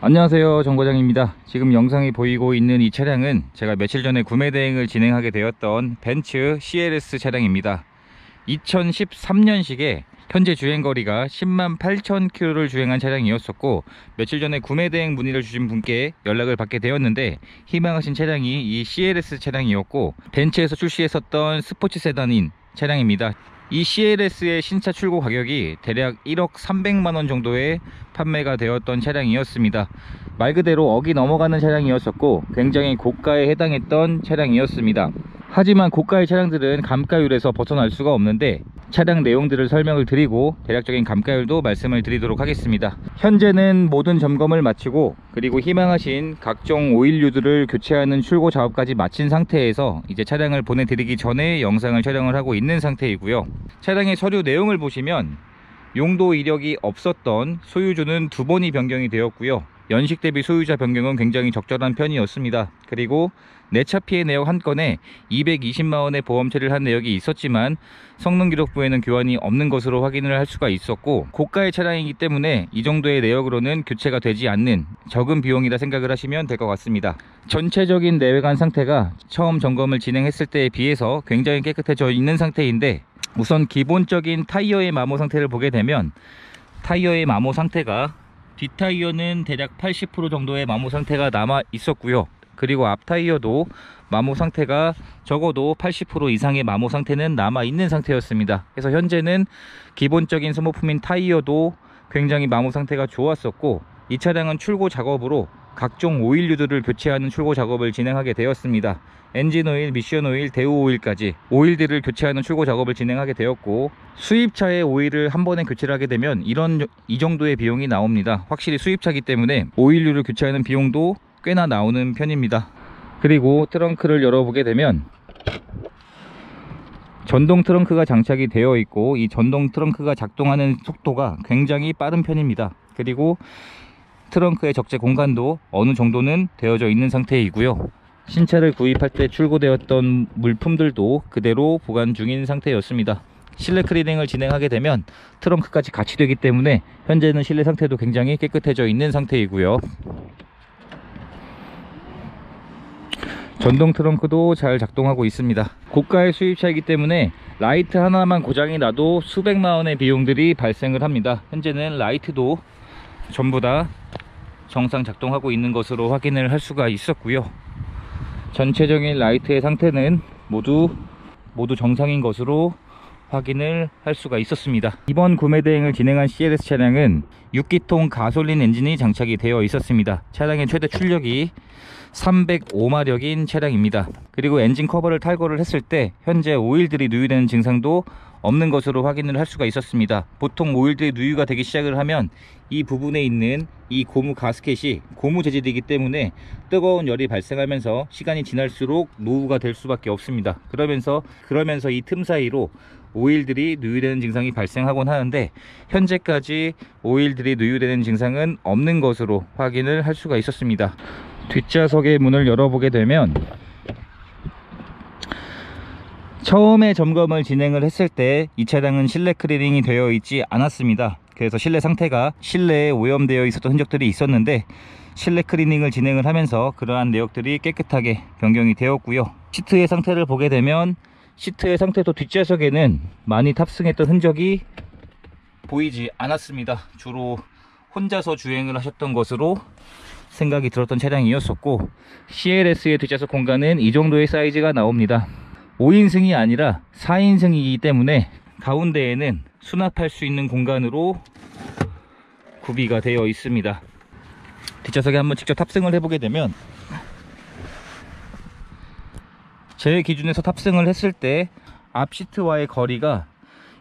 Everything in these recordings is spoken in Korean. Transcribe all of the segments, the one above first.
안녕하세요, 정과장입니다. 지금 영상이 보이고 있는 이 차량은 제가 며칠 전에 구매 대행을 진행하게 되었던 벤츠 CLS 차량입니다. 2013년식에 현재 주행거리가 108,000km를 주행한 차량이었었고, 며칠 전에 구매 대행 문의를 주신 분께 연락을 받게 되었는데 희망하신 차량이 이 CLS 차량이었고, 벤츠에서 출시했었던 스포츠 세단인 차량입니다. 이 CLS의 신차 출고 가격이 대략 1억 300만원 정도에 판매가 되었던 차량이었습니다. 말 그대로 억이 넘어가는 차량이었었고, 굉장히 고가에 해당했던 차량이었습니다. 하지만 고가의 차량들은 감가율에서 벗어날 수가 없는데, 차량 내용들을 설명을 드리고 대략적인 감가율도 말씀을 드리도록 하겠습니다. 현재는 모든 점검을 마치고, 그리고 희망하신 각종 오일류들을 교체하는 출고 작업까지 마친 상태에서 이제 차량을 보내드리기 전에 영상을 촬영을 하고 있는 상태이고요. 차량의 서류 내용을 보시면 용도 이력이 없었던 소유주는 2번이 변경이 되었고요. 연식 대비 소유자 변경은 굉장히 적절한 편이었습니다. 그리고 내차 피해 내역 한 건에 220만원의 보험 처리를 한 내역이 있었지만 성능 기록부에는 교환이 없는 것으로 확인을 할 수가 있었고, 고가의 차량이기 때문에 이 정도의 내역으로는 교체가 되지 않는 적은 비용이라 생각을 하시면 될 것 같습니다. 전체적인 내외관 상태가 처음 점검을 진행했을 때에 비해서 굉장히 깨끗해져 있는 상태인데, 우선 기본적인 타이어의 마모 상태를 보게 되면, 타이어의 마모 상태가 뒷타이어는 대략 80% 정도의 마모 상태가 남아 있었고요. 그리고 앞 타이어도 마모 상태가 적어도 80% 이상의 마모 상태는 남아 있는 상태였습니다. 그래서 현재는 기본적인 소모품인 타이어도 굉장히 마모 상태가 좋았었고, 이 차량은 출고 작업으로 각종 오일류들을 교체하는 출고 작업을 진행하게 되었습니다. 엔진 오일, 미션 오일, 대우 오일까지 오일들을 교체하는 출고 작업을 진행하게 되었고, 수입차의 오일을 한 번에 교체를 하게 되면 이 정도의 비용이 나옵니다. 확실히 수입차이기 때문에 오일류를 교체하는 비용도 꽤나 나오는 편입니다. 그리고 트렁크를 열어보게 되면 전동 트렁크가 장착이 되어 있고, 이 전동 트렁크가 작동하는 속도가 굉장히 빠른 편입니다. 그리고 트렁크의 적재 공간도 어느 정도는 되어져 있는 상태이고요. 신차를 구입할 때 출고되었던 물품들도 그대로 보관 중인 상태였습니다. 실내 클리닝을 진행하게 되면 트렁크까지 같이 되기 때문에 현재는 실내 상태도 굉장히 깨끗해져 있는 상태이고요. 전동 트렁크도 잘 작동하고 있습니다. 고가의 수입차이기 때문에 라이트 하나만 고장이 나도 수백만원의 비용들이 발생을 합니다. 현재는 라이트도 전부 다 정상 작동하고 있는 것으로 확인을 할 수가 있었고요. 전체적인 라이트의 상태는 모두 정상인 것으로 확인을 할 수가 있었습니다. 이번 구매 대행을 진행한 CLS 차량은 6기통 가솔린 엔진이 장착이 되어 있었습니다. 차량의 최대 출력이 305마력인 차량입니다. 그리고 엔진 커버를 탈거를 했을 때 현재 오일들이 누유되는 증상도 없는 것으로 확인을 할 수가 있었습니다. 보통 오일들이 누유가 되기 시작을 하면 이 부분에 있는 이 고무 가스켓이 고무 재질이기 때문에 뜨거운 열이 발생하면서 시간이 지날수록 노후가 될 수밖에 없습니다. 그러면서 이 틈 사이로 오일들이 누유되는 증상이 발생하곤 하는데, 현재까지 오일들이 누유되는 증상은 없는 것으로 확인을 할 수가 있었습니다. 뒷좌석의 문을 열어보게 되면, 처음에 점검을 진행을 했을 때 이 차량은 실내 클리닝이 되어 있지 않았습니다. 그래서 실내 상태가 실내에 오염되어 있었던 흔적들이 있었는데, 실내 클리닝을 진행을 하면서 그러한 내역들이 깨끗하게 변경이 되었고요. 시트의 상태를 보게 되면, 시트의 상태도 뒷좌석에는 많이 탑승했던 흔적이 보이지 않았습니다. 주로 혼자서 주행을 하셨던 것으로 생각이 들었던 차량이었었고, CLS의 뒷좌석 공간은 이 정도의 사이즈가 나옵니다. 5인승이 아니라 4인승이기 때문에 가운데에는 수납할 수 있는 공간으로 구비가 되어 있습니다. 뒷좌석에 한번 직접 탑승을 해보게 되면, 제 기준에서 탑승을 했을 때 앞 시트와의 거리가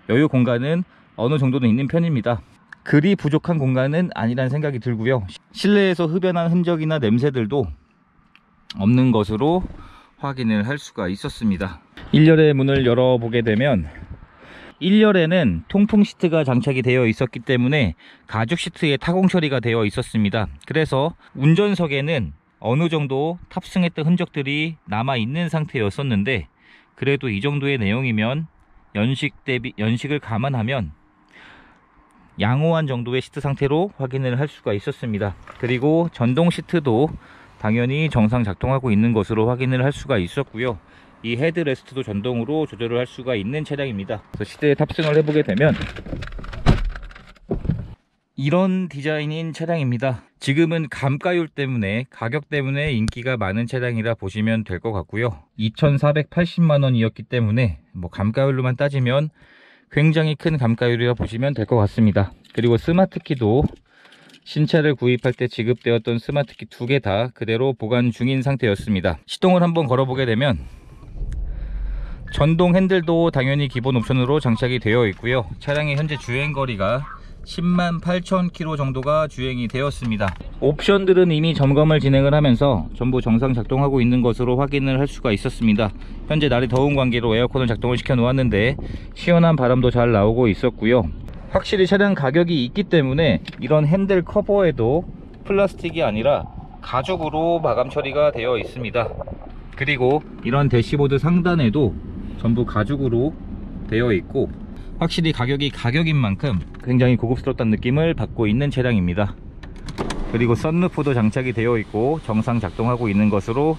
여유 공간은 어느 정도는 있는 편입니다. 그리 부족한 공간은 아니라는 생각이 들고요. 실내에서 흡연한 흔적이나 냄새들도 없는 것으로 확인을 할 수가 있었습니다. 1열의 문을 열어보게 되면, 1열에는 통풍 시트가 장착이 되어 있었기 때문에 가죽 시트에 타공 처리가 되어 있었습니다. 그래서 운전석에는 어느 정도 탑승했던 흔적들이 남아 있는 상태였었는데, 그래도 이 정도의 내용이면 연식을 감안하면 양호한 정도의 시트 상태로 확인을 할 수가 있었습니다. 그리고 전동 시트도 당연히 정상 작동하고 있는 것으로 확인을 할 수가 있었고요. 이 헤드레스트도 전동으로 조절을 할 수가 있는 차량입니다. 그래서 시대에 탑승을 해보게 되면 이런 디자인인 차량입니다. 지금은 감가율 때문에, 가격 때문에 인기가 많은 차량이라 보시면 될 것 같고요. 2,480만원이었기 때문에 감가율로만 따지면 굉장히 큰 감가율이라 보시면 될 것 같습니다. 그리고 스마트키도 신차를 구입할 때 지급되었던 스마트키 2개 다 그대로 보관 중인 상태였습니다. 시동을 한번 걸어보게 되면 전동 핸들도 당연히 기본 옵션으로 장착이 되어 있고요. 차량의 현재 주행거리가 108,000km 정도가 주행이 되었습니다. 옵션들은 이미 점검을 진행을 하면서 전부 정상 작동하고 있는 것으로 확인을 할 수가 있었습니다. 현재 날이 더운 관계로 에어컨을 작동을 시켜 놓았는데 시원한 바람도 잘 나오고 있었고요. 확실히 차량 가격이 있기 때문에 이런 핸들 커버에도 플라스틱이 아니라 가죽으로 마감 처리가 되어 있습니다. 그리고 이런 대시보드 상단에도 전부 가죽으로 되어 있고 확실히 가격이 가격인 만큼 굉장히 고급스럽다는 느낌을 받고 있는 차량입니다. 그리고 썬루프도 장착이 되어 있고 정상 작동하고 있는 것으로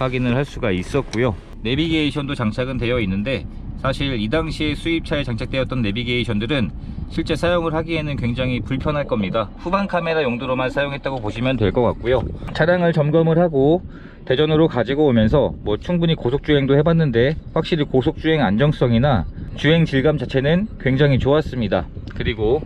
확인을 할 수가 있었고요. 내비게이션도 장착은 되어 있는데 사실 이 당시에 수입차에 장착되었던 내비게이션들은 실제 사용을 하기에는 굉장히 불편할 겁니다. 후방 카메라 용도로만 사용했다고 보시면 될 것 같고요. 차량을 점검을 하고 대전으로 가지고 오면서 충분히 고속주행도 해봤는데 확실히 고속주행 안정성이나 주행 질감 자체는 굉장히 좋았습니다. 그리고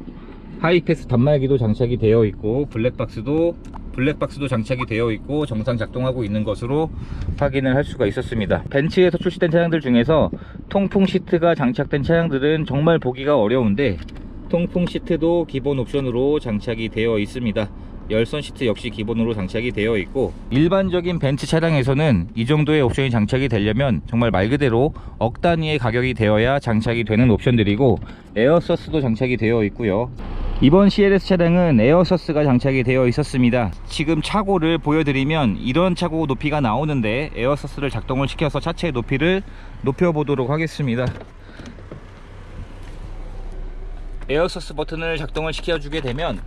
하이패스 단말기도 장착이 되어 있고 블랙박스도 장착이 되어 있고 정상 작동하고 있는 것으로 확인을 할 수가 있었습니다. 벤츠에서 출시된 차량들 중에서 통풍 시트가 장착된 차량들은 정말 보기가 어려운데 통풍 시트도 기본 옵션으로 장착이 되어 있습니다. 열선 시트 역시 기본으로 장착이 되어 있고 일반적인 벤츠 차량에서는 이 정도의 옵션이 장착이 되려면 정말 말 그대로 억 단위의 가격이 되어야 장착이 되는 옵션들이고 에어서스도 장착이 되어 있고요. 이번 CLS 차량은 에어서스가 장착이 되어 있었습니다. 지금 차고를 보여드리면 이런 차고 높이가 나오는데 에어서스를 작동을 시켜서 차체의 높이를 높여보도록 하겠습니다. 에어서스 버튼을 작동을 시켜주게 되면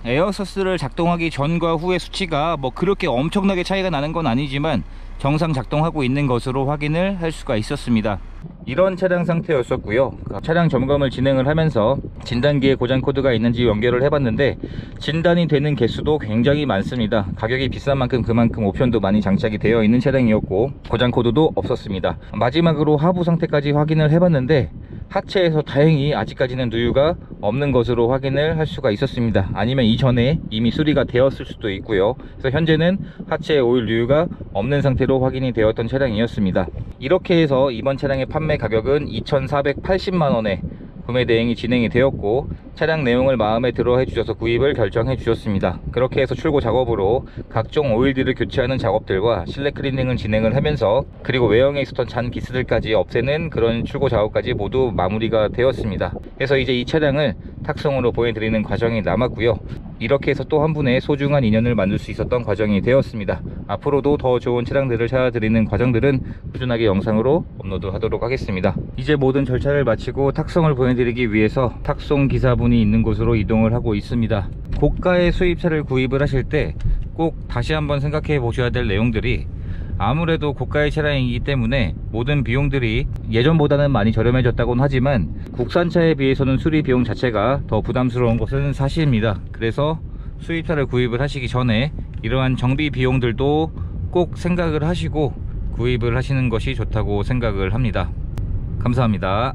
에어서스를 작동하기 전과 후의 수치가 그렇게 엄청나게 차이가 나는 건 아니지만 정상 작동하고 있는 것으로 확인을 할 수가 있었습니다. 이런 차량 상태였었고요. 차량 점검을 진행을 하면서 진단기에 고장 코드가 있는지 연결을 해봤는데 진단이 되는 개수도 굉장히 많습니다. 가격이 비싼 만큼 그만큼 옵션도 많이 장착이 되어 있는 차량이었고 고장 코드도 없었습니다. 마지막으로 하부 상태까지 확인을 해봤는데 하체에서 다행히 아직까지는 누유가 없는 것으로 확인을 할 수가 있었습니다. 아니면 이전에 이미 수리가 되었을 수도 있고요. 그래서 현재는 하체에 오일 누유가 없는 상태로 확인이 되었던 차량이었습니다. 이렇게 해서 이번 차량의 판매 가격은 2,480만원에 구매 대행이 진행이 되었고 차량 내용을 마음에 들어 해주셔서 구입을 결정해 주셨습니다. 그렇게 해서 출고 작업으로 각종 오일들을 교체하는 작업들과 실내 클리닝을 진행을 하면서 그리고 외형에 있었던 잔 기스들까지 없애는 그런 출고 작업까지 모두 마무리가 되었습니다. 그래서 이제 이 차량을 탁송으로 보내드리는 과정이 남았고요. 이렇게 해서 또 한 분의 소중한 인연을 만들 수 있었던 과정이 되었습니다. 앞으로도 더 좋은 차량들을 찾아드리는 과정들은 꾸준하게 영상으로 업로드 하도록 하겠습니다. 이제 모든 절차를 마치고 탁송을 보내드리기 위해서 탁송 기사분이 있는 곳으로 이동을 하고 있습니다. 고가의 수입차를 구입을 하실 때 꼭 다시 한번 생각해 보셔야 될 내용들이 아무래도 고가의 차량이기 때문에 모든 비용들이 예전보다는 많이 저렴해졌다고는 하지만 국산차에 비해서는 수리 비용 자체가 더 부담스러운 것은 사실입니다. 그래서 수입차를 구입을 하시기 전에 이러한 정비 비용들도 꼭 생각을 하시고 구입을 하시는 것이 좋다고 생각을 합니다. 감사합니다.